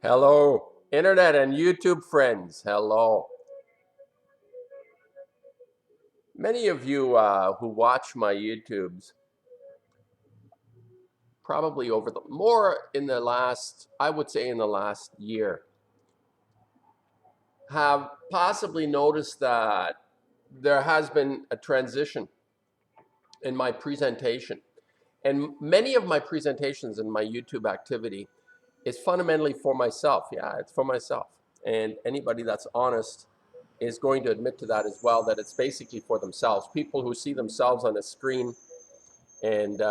Hello, Internet and YouTube friends. Hello. Many of you who watch my YouTubes, probably over the more in the last, I would say in the last year, have possibly noticed that there has been a transition in my presentation. And many of my presentations in my YouTube activity is fundamentally for myself. Yeah, it's for myself. And anybody that's honest is going to admit to that as well, that it's basically for themselves. People who see themselves on a screen and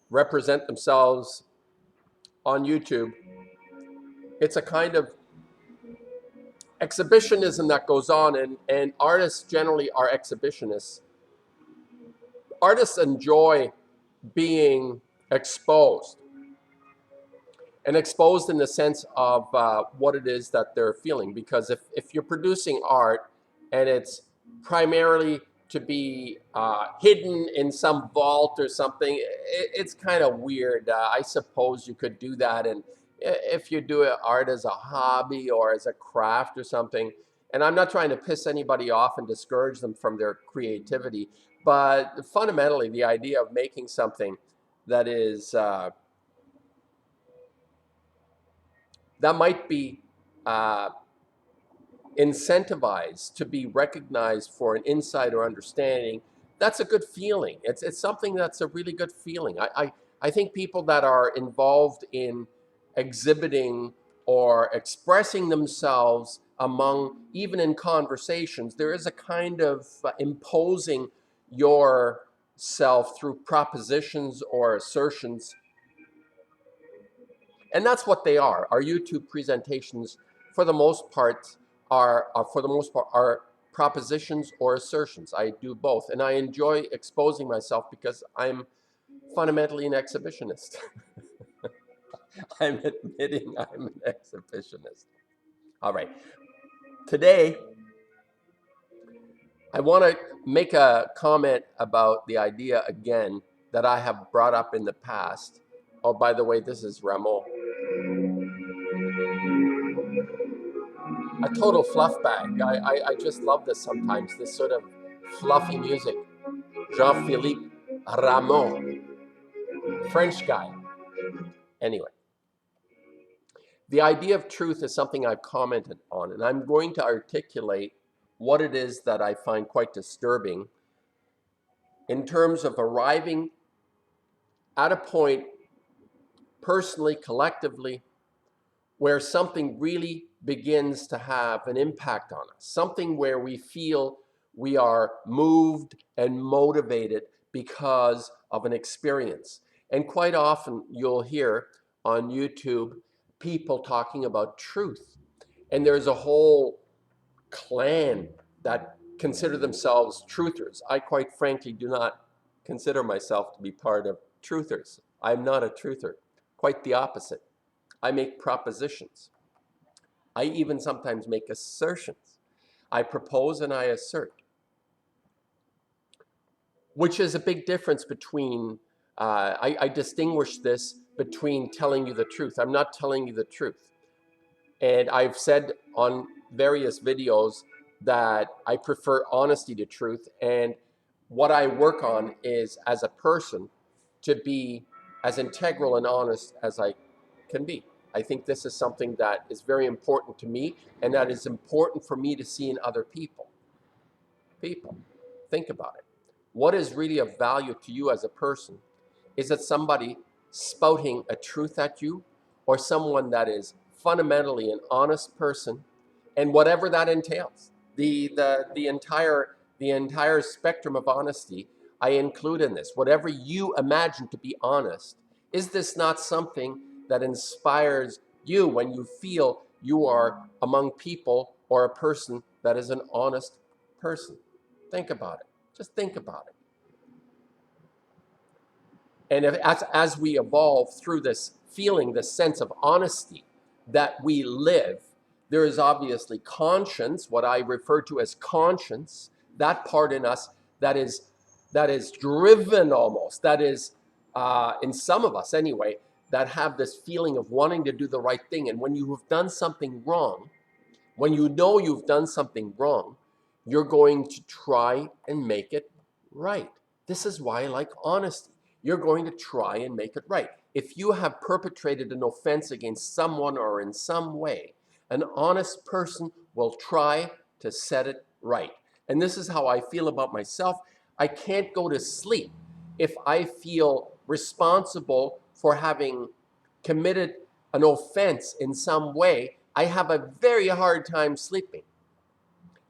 represent themselves on YouTube, it's a kind of exhibitionism that goes on, and artists generally are exhibitionists. Artists enjoy being exposed, and exposed in the sense of what it is that they're feeling. Because if you're producing art and it's primarily to be hidden in some vault or something, it's kind of weird. I suppose you could do that, and if you do art as a hobby or as a craft or something, and I'm not trying to piss anybody off and discourage them from their creativity, but fundamentally the idea of making something that is that might be uh, incentivized to be recognized for an insight or understanding, that's a good feeling. It's something that's a really good feeling. I think people that are involved in exhibiting or expressing themselves among, even in conversations, there is a kind of imposing yourself through propositions or assertions, and that's what they are. Our YouTube presentations, for the most part, are propositions or assertions. I do both, and I enjoy exposing myself because I'm fundamentally an exhibitionist. I'm admitting I'm an exhibitionist. All right. Today, I want to make a comment about the idea again that I have brought up in the past. Oh, by the way, this is Rameau. A total fluff bag. I just love this sometimes, this sort of fluffy music. Jean-Philippe Rameau, French guy. Anyway, the idea of truth is something I've commented on, and I'm going to articulate what it is that I find quite disturbing in terms of arriving at a point, personally, collectively, where something really begins to have an impact on us, something where we feel we are moved and motivated because of an experience. And quite often you'll hear on YouTube people talking about truth. And there's a whole clan that consider themselves truthers. I quite frankly do not consider myself to be part of truthers. I'm not a truther, quite the opposite. I make propositions. I even sometimes make assertions. I propose and I assert, which is a big difference between, I distinguish this between telling you the truth. I'm not telling you the truth. And I've said on various videos that I prefer honesty to truth. And what I work on is, as a person, to be as integral and honest as I can be. I think this is something that is very important to me, and that is important for me to see in other people. People, think about it. What is really of value to you as a person? Is it somebody spouting a truth at you, or someone that is fundamentally an honest person, and whatever that entails? The entire spectrum of honesty I include in this. Whatever you imagine to be honest, is this not something that inspires you when you feel you are among people or a person that is an honest person? Think about it. Just think about it. And as we evolve through this feeling, this sense of honesty that we live, there is obviously conscience, what I refer to as conscience, that part in us that is driven almost, that is, in some of us anyway, that have this feeling of wanting to do the right thing. And when you have done something wrong, when you know you've done something wrong, you're going to try and make it right. This is why I like honesty. You're going to try and make it right. If you have perpetrated an offense against someone or in some way, an honest person will try to set it right. And this is how I feel about myself. I can't go to sleep if I feel responsible for having committed an offense in some way. I have a very hard time sleeping.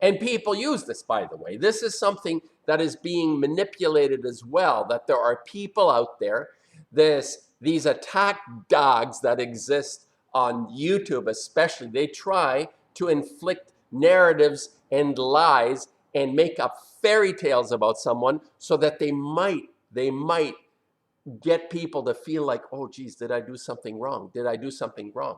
And people use this, by the way. This is something that is being manipulated as well, that there are people out there, these attack dogs that exist on YouTube especially, they try to inflict narratives and lies and make up fairy tales about someone so that they might get people to feel like, oh, geez, did I do something wrong? Did I do something wrong?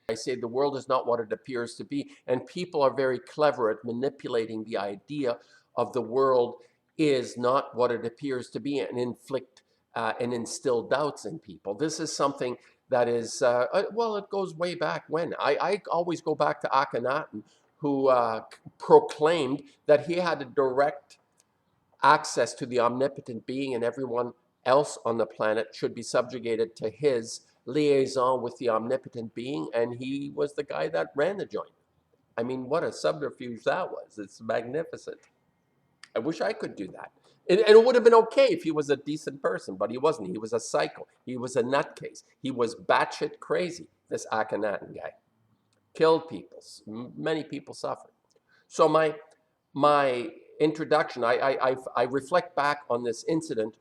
I say the world is not what it appears to be. And people are very clever at manipulating the idea of the world is not what it appears to be and inflict and instill doubts in people. This is something that is, well, it goes way back when. I always go back to Akhenaten, who proclaimed that he had a direct access to the omnipotent being, and everyone else on the planet should be subjugated to his liaison with the omnipotent being, and he was the guy that ran the joint. I mean, what a subterfuge that was. It's magnificent. I wish I could do that. And it would have been okay if he was a decent person, but he wasn't. He was a psycho. He was a nutcase. He was batshit crazy, this Akhenaten guy. Killed people. Many people suffered. So my introduction, I reflect back on this incident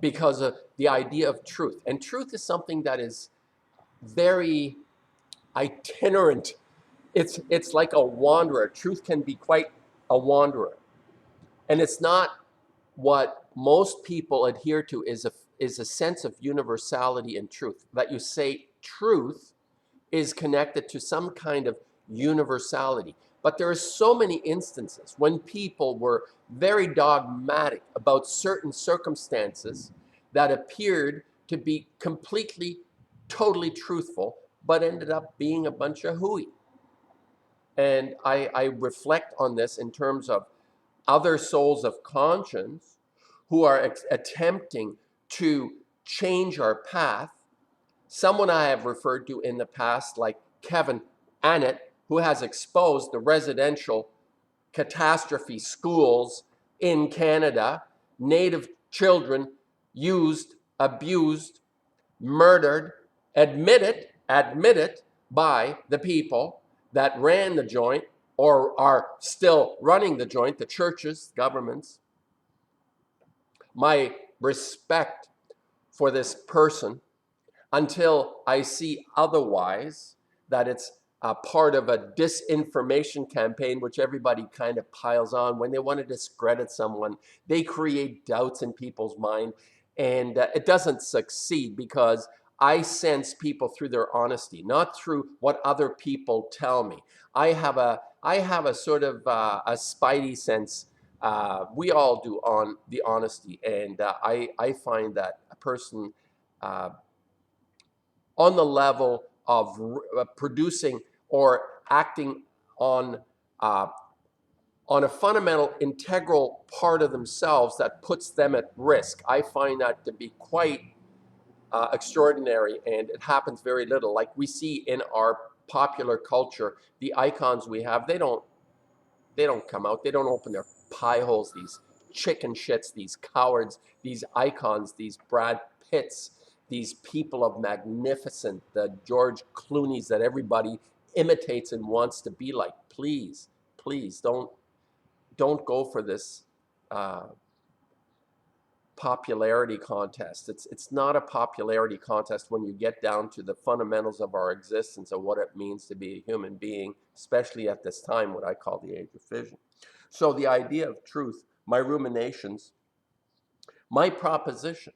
because of the idea of truth. And truth is something that is very itinerant. It's like a wanderer. Truth can be quite a wanderer. And it's not what most people adhere to is a sense of universality in truth. That you say truth is connected to some kind of universality. But there are so many instances when people were very dogmatic about certain circumstances that appeared to be completely, totally truthful, but ended up being a bunch of hooey. And I reflect on this in terms of other souls of conscience who are attempting to change our path. Someone I have referred to in the past, like Kevin Annett, who has exposed the residential catastrophe schools in Canada, Native children used, abused, murdered, admitted by the people that ran the joint or are still running the joint, the churches, governments. My respect for this person, until I see otherwise, that it's a part of a disinformation campaign, which everybody kind of piles on. When they want to discredit someone, they create doubts in people's mind, and it doesn't succeed because I sense people through their honesty, not through what other people tell me. I have a sort of a spidey sense. We all do on the honesty, and I find that a person on the level of producing or acting on a fundamental integral part of themselves that puts them at risk. I find that to be quite extraordinary, and it happens very little. Like we see in our popular culture, the icons we have, they don't come out. They don't open their pie holes, these chicken shits, these cowards, these icons, these Brad Pitts, these people of magnificent, the George Clooney's that everybody imitates and wants to be like. Please, please don't go for this popularity contest. It's not a popularity contest when you get down to the fundamentals of our existence and what it means to be a human being, especially at this time, what I call the age of fission. So the idea of truth, my ruminations, my proposition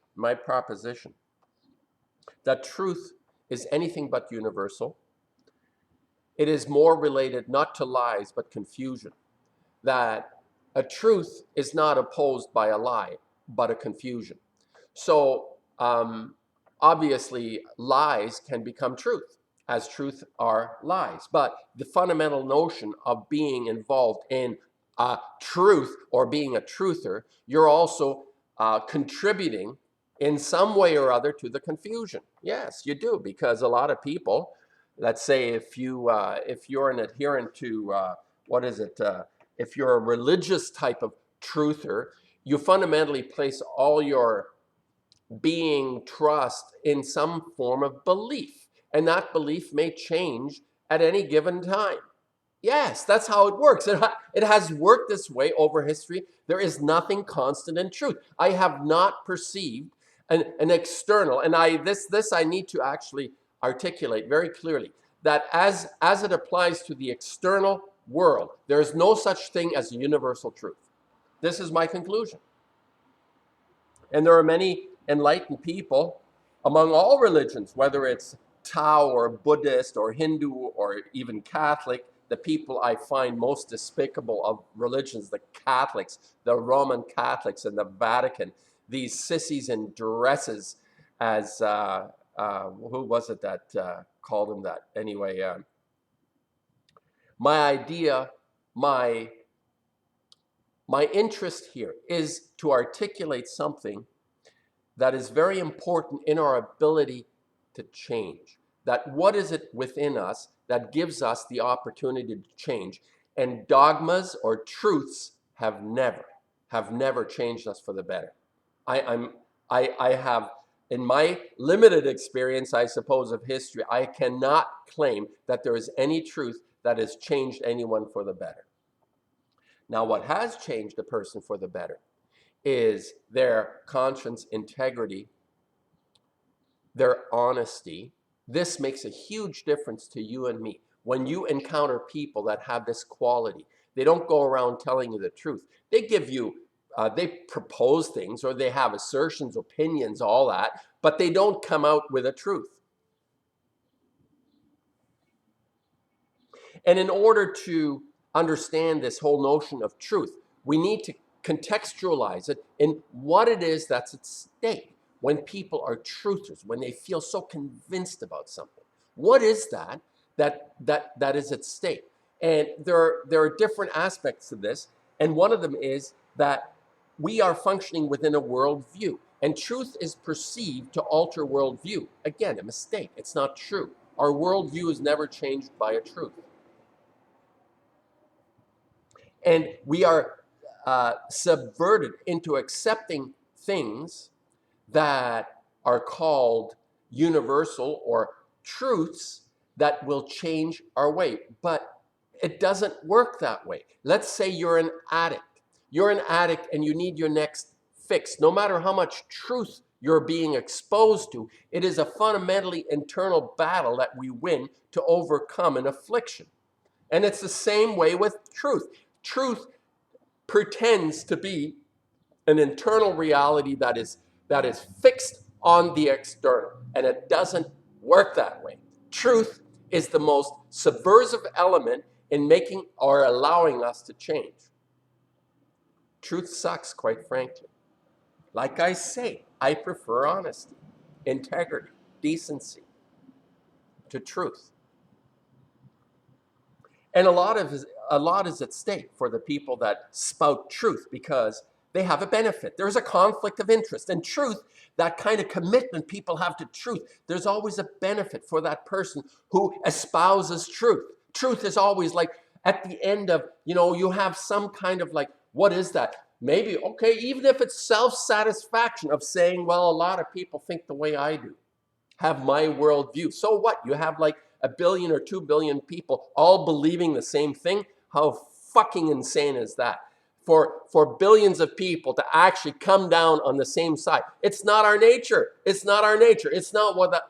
that truth is anything but universal. It is more related not to lies, but confusion. That a truth is not opposed by a lie, but a confusion. So Obviously, lies can become truth, as truth are lies. But the fundamental notion of being involved in truth or being a truther, you're also contributing in some way or other to the confusion. Yes, you do, because a lot of people, let's say if you're an adherent to if you're a religious type of truther, you fundamentally place all your being trust in some form of belief, and that belief may change at any given time. Yes, that's how it works. It has worked this way over history. There is nothing constant in truth. I have not perceived an external, and this I need to actually articulate very clearly, that as it applies to the external world, there is no such thing as a universal truth. This is my conclusion. And there are many enlightened people among all religions, whether it's Tao or Buddhist or Hindu or even Catholic. The people I find most despicable of religions, the Catholics, the Roman Catholics and the Vatican, these sissies in dresses, as who was it that called them that? Anyway, my interest here is to articulate something that is very important in our ability to change. That what is it within us that gives us the opportunity to change? And dogmas or truths have never changed us for the better. I have, in my limited experience, I suppose, of history, I cannot claim that there is any truth that has changed anyone for the better. Now, what has changed a person for the better is their conscience integrity, their honesty. This makes a huge difference to you and me. When you encounter people that have this quality, they don't go around telling you the truth. They give you, they propose things, or they have assertions, opinions, all that, but they don't come out with a truth. And in order to understand this whole notion of truth, we need to contextualize it in what it is that's at stake when people are truthers, when they feel so convinced about something. What is that is at stake? And there are different aspects to this, and one of them is that we are functioning within a worldview, and truth is perceived to alter worldview. Again, a mistake. It's not true. Our worldview is never changed by a truth. And we are subverted into accepting things that are called universal or truths that will change our way. But it doesn't work that way. Let's say you're an addict. You're an addict and you need your next fix. No matter how much truth you're being exposed to, it is a fundamentally internal battle that we win to overcome an affliction. And it's the same way with truth. Truth pretends to be an internal reality that is fixed on the external, and it doesn't work that way. Truth is the most subversive element in making or allowing us to change. Truth sucks, quite frankly. Like I say, I prefer honesty, integrity, decency to truth. And a lot is at stake for the people that spout truth, because they have a benefit. There's a conflict of interest. And truth, that kind of commitment people have to truth, there's always a benefit for that person who espouses truth. Truth is always like at the end of, you have some kind of like, what is that? Maybe, okay, even if it's self-satisfaction of saying, well, a lot of people think the way I do, have my worldview. So what? You have like 1 billion or 2 billion people all believing the same thing? How fucking insane is that? For billions of people to actually come down on the same side. It's not our nature. It's not our nature. It's not what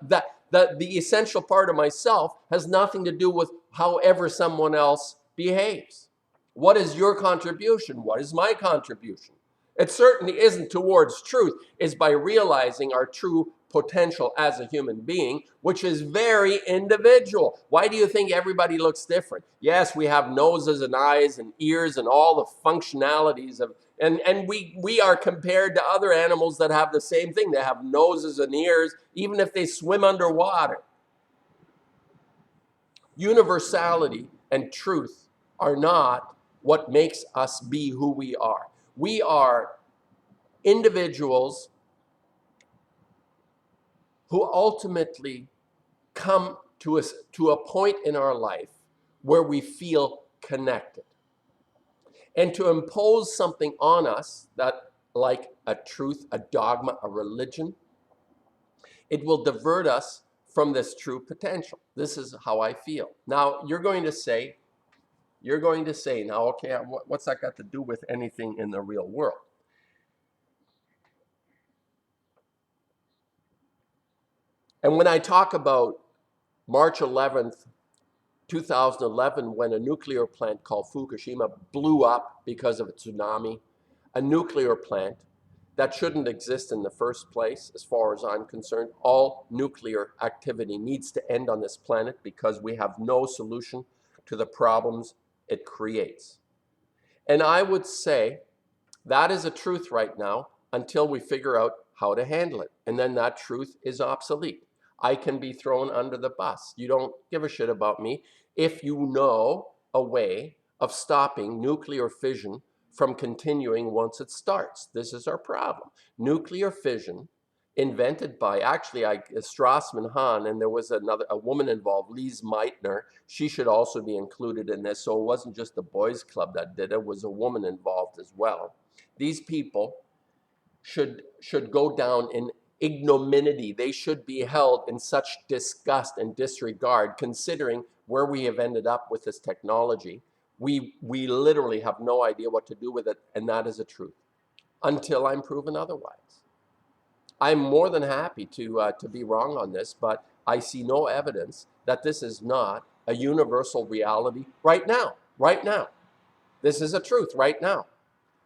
the essential part of myself has nothing to do with however someone else behaves. What is your contribution? What is my contribution? It certainly isn't towards truth. It's by realizing our true potential as a human being, which is very individual. Why do you think everybody looks different? Yes, we have noses and eyes and ears and all the functionalities of And we are compared to other animals that have the same thing. They have noses and ears, even if they swim underwater. Universality and truth are not what makes us be who we are. We are individuals who ultimately come to a point in our life where we feel connected. And to impose something on us that, like a truth, a dogma, a religion, it will divert us from this true potential. This is how I feel. Now, you're going to say, now, okay, what's that got to do with anything in the real world? And when I talk about March 11th, 2011, when a nuclear plant called Fukushima blew up because of a tsunami, a nuclear plant that shouldn't exist in the first place, as far as I'm concerned. All nuclear activity needs to end on this planet because we have no solution to the problems it creates. And I would say that is a truth right now until we figure out how to handle it. And then that truth is obsolete. I can be thrown under the bus. You don't give a shit about me if you know a way of stopping nuclear fission from continuing once it starts. This is our problem. Nuclear fission, invented by actually Strassman Hahn, and there was a woman involved, Lise Meitner. She should also be included in this. So it wasn't just the boys club that did it, it was a woman involved as well. These people should go down in ignominy. They should be held in such disgust and disregard, considering where we have ended up with this technology. We literally have no idea what to do with it, and that is a truth, until I'm proven otherwise. I'm more than happy to be wrong on this, but I see no evidence that this is not a universal reality right now. Right now. This is a truth right now.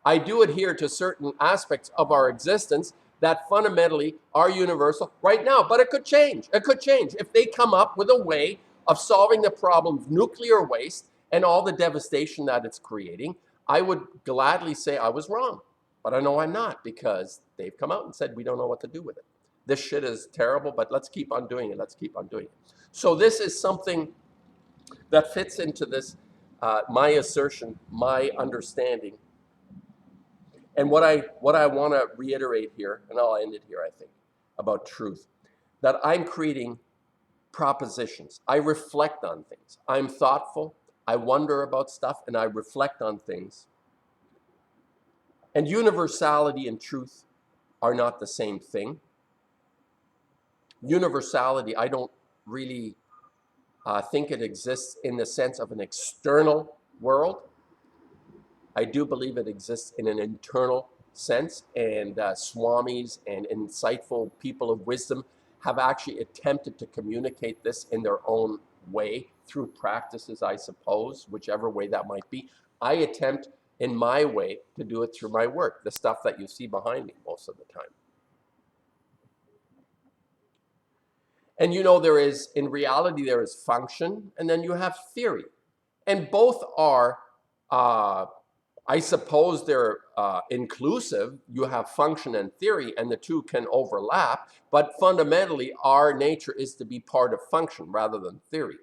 I do adhere to certain aspects of our existence that fundamentally are universal right now, but it could change. It could change if they come up with a way of solving the problem of nuclear waste and all the devastation that it's creating. I would gladly say I was wrong, but I know I'm not, because they've come out and said we don't know what to do with it. This shit is terrible, but let's keep on doing it. Let's keep on doing it. So this is something that fits into this, my assertion, my understanding. And what I want to reiterate here, and I'll end it here, I think, about truth, that I'm creating propositions. I reflect on things. I'm thoughtful. I wonder about stuff, and I reflect on things. And universality and truth are not the same thing. Universality, I don't really think it exists in the sense of an external world. I do believe it exists in an internal sense, and swamis and insightful people of wisdom have actually attempted to communicate this in their own way through practices, I suppose, whichever way that might be. I attempt in my way to do it through my work, the stuff that you see behind me most of the time. And you know, in reality, there is function, and then you have theory. And both are, I suppose they're inclusive. You have function and theory, and the two can overlap, but fundamentally our nature is to be part of function rather than theory.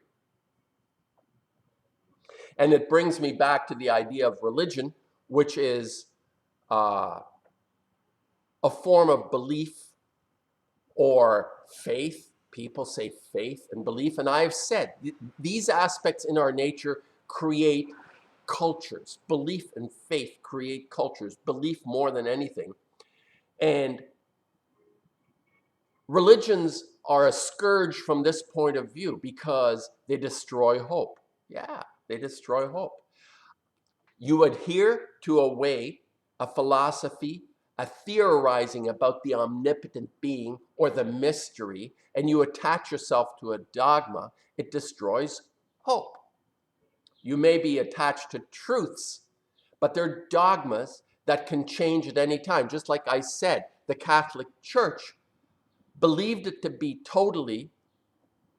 And it brings me back to the idea of religion, which is a form of belief or faith. People say faith and belief, and I've said these aspects in our nature create cultures. Belief and faith create cultures, belief more than anything. And religions are a scourge from this point of view because they destroy hope. Yeah, they destroy hope. You adhere to a way, a philosophy, a theorizing about the omnipotent being or the mystery, and you attach yourself to a dogma, it destroys hope. You may be attached to truths, but they're dogmas that can change at any time. Just like I said, the Catholic Church believed it to be totally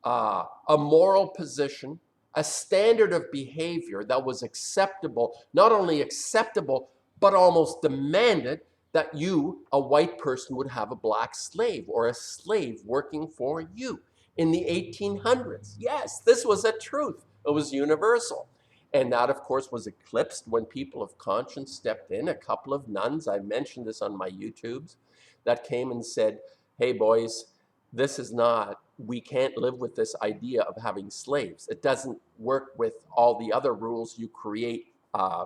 a moral position, a standard of behavior that was acceptable, not only acceptable, but almost demanded that you, a white person, would have a black slave or a slave working for you in the 1800s. Yes, this was a truth. It was universal. And that, of course, was eclipsed when people of conscience stepped in. A couple of nuns, I mentioned this on my YouTubes, that came and said, hey, boys, this is not, we can't live with this idea of having slaves. It doesn't work with all the other rules you create,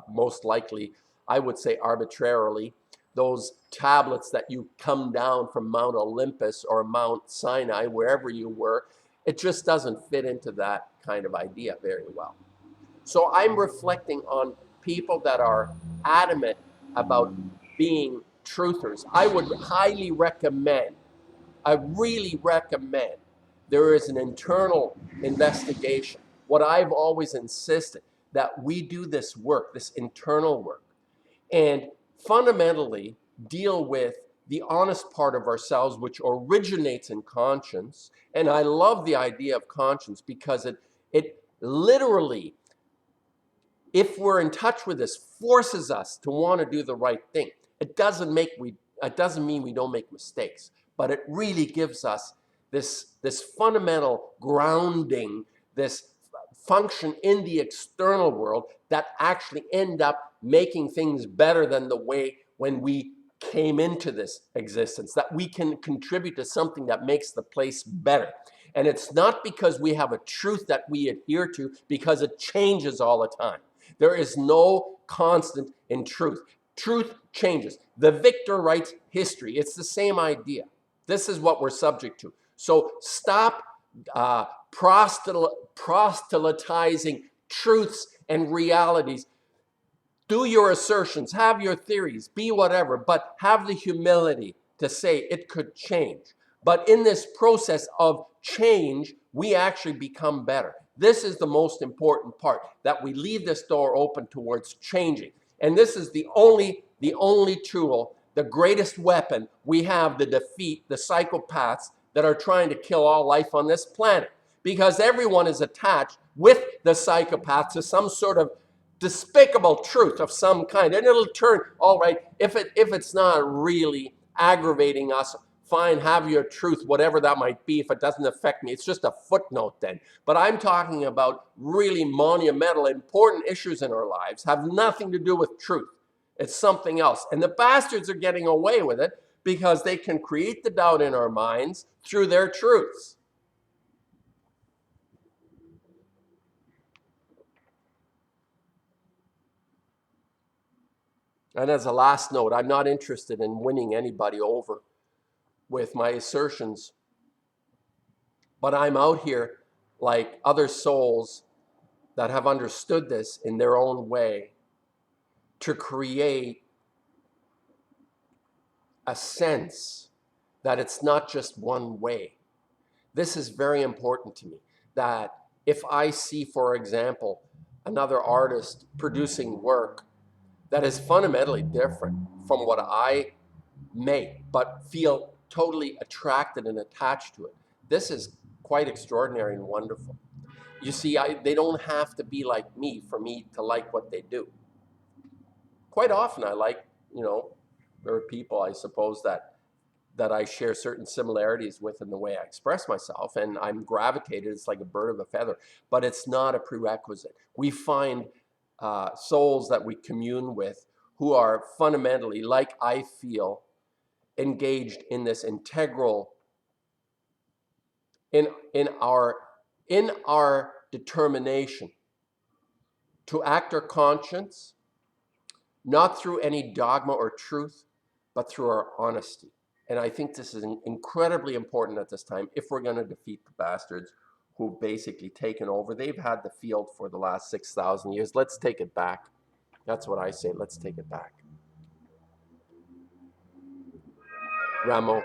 most likely, I would say arbitrarily. Those tablets that you come down from Mount Olympus or Mount Sinai, wherever you were, it just doesn't fit into that kind of idea very well. So I'm reflecting on people that are adamant about being truthers. I would highly recommend, I really recommend, there is an internal investigation. What I've always insisted, that we do this work, this internal work, and fundamentally deal with the honest part of ourselves, which originates in conscience. And I love the idea of conscience because it literally, if we're in touch with this, forces us to want to do the right thing. It doesn't mean we don't make mistakes, but it really gives us this fundamental grounding, this function in the external world that actually end up making things better than the way when we came into this existence, that we can contribute to something that makes the place better. And it's not because we have a truth that we adhere to, because it changes all the time. There is no constant in truth. Truth changes. The victor writes history. It's the same idea. This is what we're subject to. So stop proselytizing truths and realities. Do your assertions, have your theories, be whatever, but have the humility to say it could change. But in this process of change, we actually become better. This is the most important part, that we leave this door open towards changing. And this is the only tool, the greatest weapon we have to defeat the psychopaths that are trying to kill all life on this planet. Because everyone is attached with the psychopath to some sort of despicable truth of some kind. And it'll turn, all right, if it's not really aggravating us, fine, have your truth, whatever that might be. If it doesn't affect me, it's just a footnote then. But I'm talking about really monumental, important issues in our lives, have nothing to do with truth. It's something else. And the bastards are getting away with it because they can create the doubt in our minds through their truths. And as a last note, I'm not interested in winning anybody over with my assertions, but I'm out here like other souls that have understood this in their own way to create a sense that it's not just one way. This is very important to me, that if I see, for example, another artist producing work that is fundamentally different from what I make, but feel totally attracted and attached to it, this is quite extraordinary and wonderful. You see, they don't have to be like me for me to like what they do. Quite often I like, there are people, I suppose, that I share certain similarities with in the way I express myself, and I'm gravitated, it's like a bird of a feather, but it's not a prerequisite. We find souls that we commune with who are fundamentally, like I feel, engaged in this integral, in our determination to act our conscience, not through any dogma or truth, but through our honesty. And I think this is incredibly important at this time if we're going to defeat the bastards who've basically taken over. They've had the field for the last 6,000 years. Let's take it back. That's what I say. Let's take it back. Rameau.